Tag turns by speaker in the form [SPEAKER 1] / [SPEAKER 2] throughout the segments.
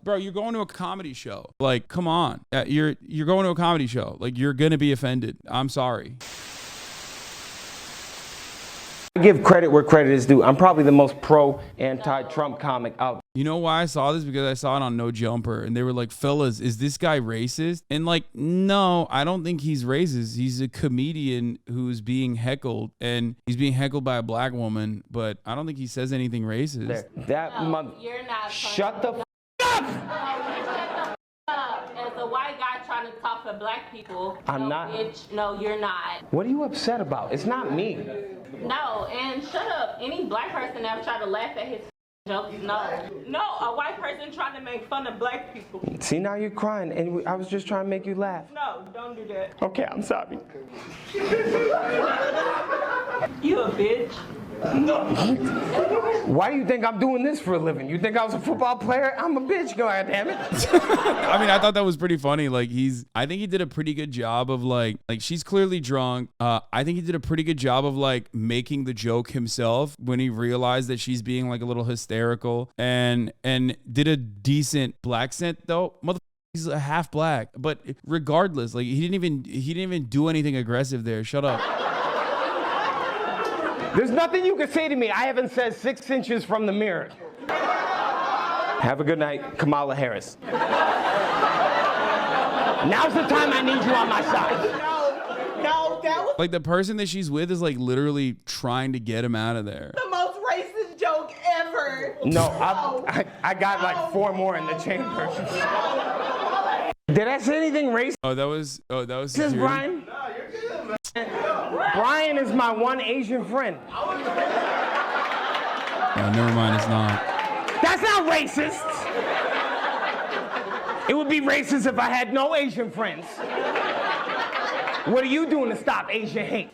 [SPEAKER 1] Bro, you're going to a comedy show. Like, come on. You're going to a comedy show. Like, you're going to be offended. I'm sorry.
[SPEAKER 2] I give credit where credit is due. I'm probably the most pro-anti-Trump comic out.
[SPEAKER 1] You know why I saw this? Because I saw it on No Jumper, and they were like, fellas, is this guy racist? And like, no, I don't think he's racist. He's a comedian who's being heckled, and he's being heckled by a black woman, but I don't think he says anything racist.
[SPEAKER 3] You're not.
[SPEAKER 2] Shut the up!
[SPEAKER 3] As a white guy trying to talk for black people.
[SPEAKER 2] I'm not.
[SPEAKER 3] Bitch, no, you're not.
[SPEAKER 2] What are you upset about? It's not me.
[SPEAKER 3] No, and shut up. Any black person ever tried to laugh at his jokes? No. No, a white person trying to make fun of black people.
[SPEAKER 2] See, now you're crying, and I was just trying to make you laugh.
[SPEAKER 3] No, don't do that.
[SPEAKER 2] Okay, I'm sorry.
[SPEAKER 3] You a bitch.
[SPEAKER 2] Why do you think I'm doing this for a living? You think I was a football player? I'm a bitch, god damn it.
[SPEAKER 1] I mean, I thought that was pretty funny. Like, I think he did a pretty good job of like she's clearly drunk. I think he did a pretty good job of like making the joke himself when he realized that she's being like a little hysterical, and did a decent black scent though. He's a half black, but regardless, like he didn't even do anything aggressive there. Shut up.
[SPEAKER 2] There's nothing you can say to me I haven't said 6 inches from the mirror. Have a good night, Kamala Harris. Now's the time I need you on my side.
[SPEAKER 3] No, that was
[SPEAKER 1] Like, the person that she's with is like literally trying to get him out of there.
[SPEAKER 3] the most racist joke ever.
[SPEAKER 2] No, I got like 4 more in the chamber. Did I say anything racist?
[SPEAKER 1] That was
[SPEAKER 2] This is Brian. No, you're good, man. Brian is my one Asian friend.
[SPEAKER 1] Oh, never mind, it's not.
[SPEAKER 2] That's not racist. It would be racist if I had no Asian friends. What are you doing to stop Asian hate?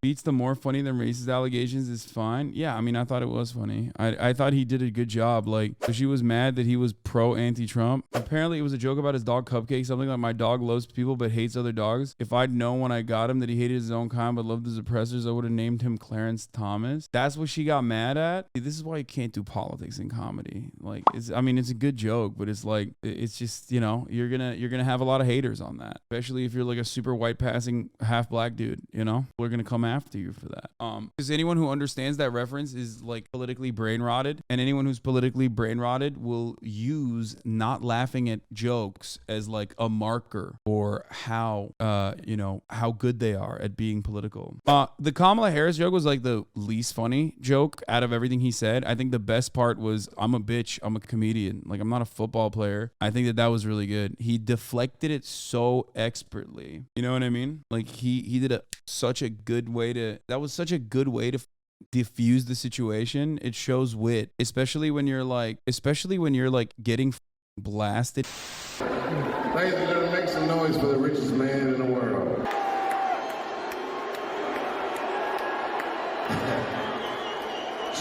[SPEAKER 1] Beats the more funny than racist allegations is fine. Yeah, I mean, I thought it was funny. I thought he did a good job. Like, so she was mad that he was pro-anti-Trump. Apparently, it was a joke about his dog Cupcake, something like, my dog loves people but hates other dogs. If I'd known when I got him that he hated his own kind but loved his oppressors, I would have named him Clarence Thomas. That's what she got mad at. This is why you can't do politics in comedy. Like, it's a good joke, but it's like, it's just, you know, you're gonna have a lot of haters on that, especially if you're like a super white passing half black dude. You know, we're gonna come after you for that. Because anyone who understands that reference is like politically brain rotted, and anyone who's politically brain rotted will use not laughing at jokes as like a marker for how how good they are at being political. The Kamala Harris joke was like the least funny joke out of everything he said. I think the best part was, I'm a bitch, I'm a comedian, like I'm not a football player. I think that was really good. He deflected it so expertly. You know what I mean? Like he did such a good way to diffuse the situation. It shows wit, especially when you're like getting blasted.
[SPEAKER 4] Ladies and gentlemen, make some noise for the richest man in the world.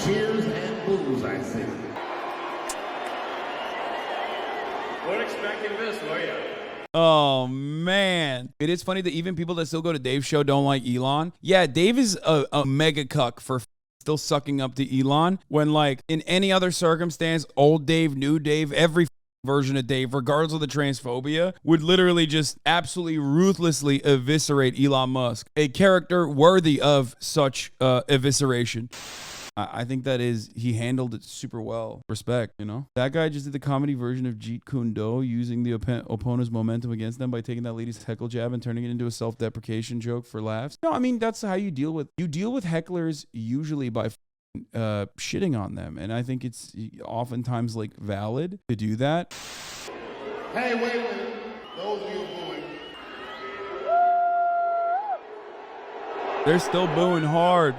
[SPEAKER 4] Cheers and booze, I see.
[SPEAKER 5] Weren't expecting this, were you?
[SPEAKER 1] Oh, man. It is funny that even people that still go to Dave's show don't like Elon. Yeah, Dave is a mega cuck for still sucking up to Elon, when like in any other circumstance, old Dave, new Dave, every version of Dave, regardless of the transphobia, would literally just absolutely ruthlessly eviscerate Elon Musk, a character worthy of such evisceration. I think he handled it super well. Respect, you know? That guy just did the comedy version of Jeet Kune Do, using the opponent's momentum against them by taking that lady's heckle jab and turning it into a self-deprecation joke for laughs. No, I mean, that's how you deal with hecklers, usually by shitting on them. And I think it's oftentimes like valid to do that.
[SPEAKER 4] Hey, wait a minute. Those of you booing.
[SPEAKER 1] They're still booing hard.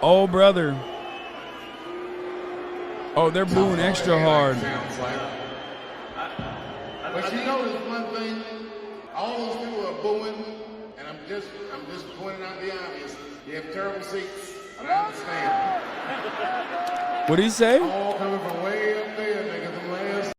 [SPEAKER 1] Oh, brother. Oh, they're booing extra hard.
[SPEAKER 4] But you notice one thing, all those people are booing, and I'm just pointing out the obvious. You have terrible seats. I understand.
[SPEAKER 1] What did he say?
[SPEAKER 4] All coming from way up there, nigga, from last.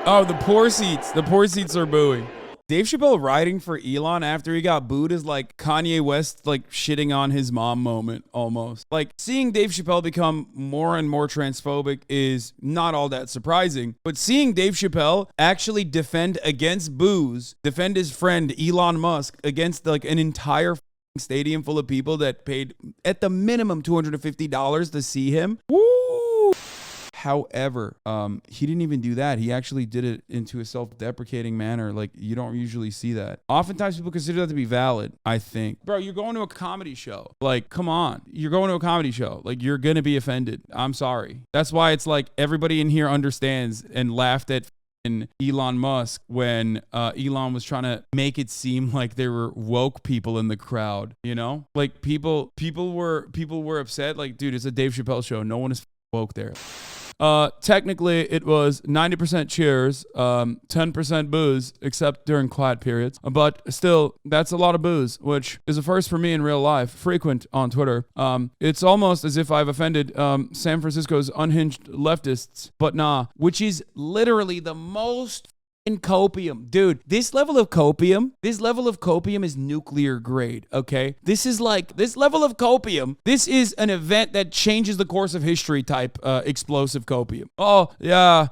[SPEAKER 1] Oh, the poor seats. The poor seats are booing. Dave Chappelle riding for Elon after he got booed is like Kanye West like shitting on his mom moment almost. Like seeing Dave Chappelle become more and more transphobic is not all that surprising, but seeing Dave Chappelle actually defend against boos, defend his friend Elon Musk against like an entire stadium full of people that paid at the minimum $250 to see him. Woo! However, he didn't even do that. He actually did it into a self-deprecating manner. Like, you don't usually see that. Oftentimes, people consider that to be valid, I think. Bro, you're going to a comedy show. Like, come on. You're going to a comedy show. Like, you're going to be offended. I'm sorry. That's why it's like everybody in here understands and laughed at Elon Musk when Elon was trying to make it seem like there were woke people in the crowd, you know? Like, people were upset. Like, dude, it's a Dave Chappelle show. No one is woke there. Technically, it was 90% cheers, 10% booze, except during quiet periods. But still, that's a lot of booze, which is a first for me in real life, frequent on Twitter. It's almost as if I've offended San Francisco's unhinged leftists, but nah, which is literally the most in copium. Dude, this level of copium is nuclear grade, okay? This level of copium, this is an event that changes the course of history type explosive copium. Oh, yeah,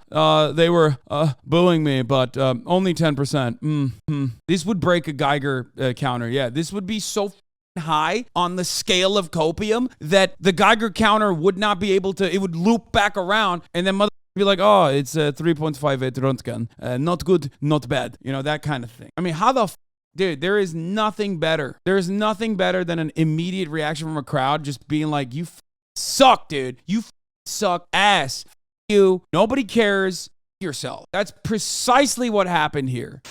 [SPEAKER 1] they were booing me, but only 10%. This would break a Geiger counter. Yeah, this would be so high on the scale of copium that the Geiger counter would not be able to, it would loop back around and then be like, oh, it's 3.58 Röntgen. Not good, not bad. You know, that kind of thing. I mean, how the dude, there is nothing better. There's nothing better than an immediate reaction from a crowd just being like, you suck, dude. You suck ass. You. Nobody cares. Yourself. That's precisely what happened here.